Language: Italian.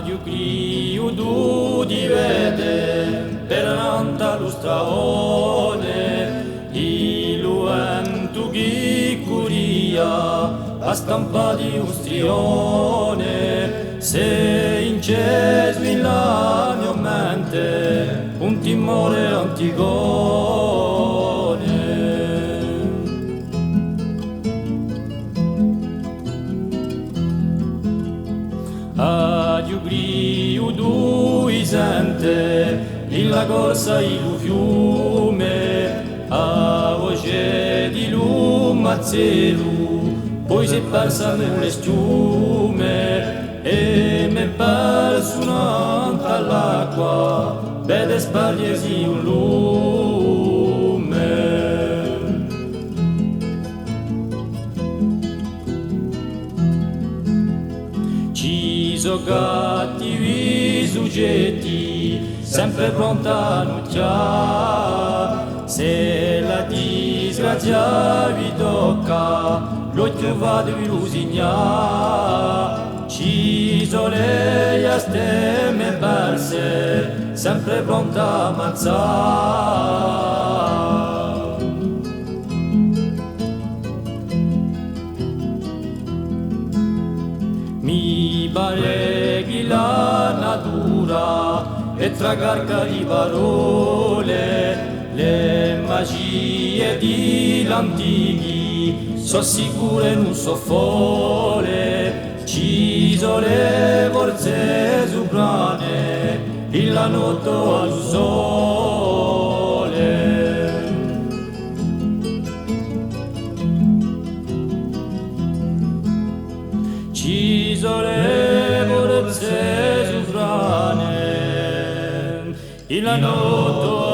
Io crio du di vede per nanta lustraone iluentu chi curia a stampa di ustrione se inceso in la mia mente un timore antigone. Io grio due sente in la corsa il fiume a voce di lumazzelu poi si è persa nelle schiume e mi è perso un'altra all'acqua vede spargersi un lume. Ci sono cattivi soggetti, sempre pronta a nucchiare. Se la disgrazia vi tocca, l'occhio va di lusignare. Ci sono le astemme perse, sempre pronta a ammazzare. Mi pare che la natura è tragarca di parole, le magie di l'antichi sono sicure non so folle, ci sono le forze soprane, il la notte al sole. Ci sono le forze sovrane, il la notte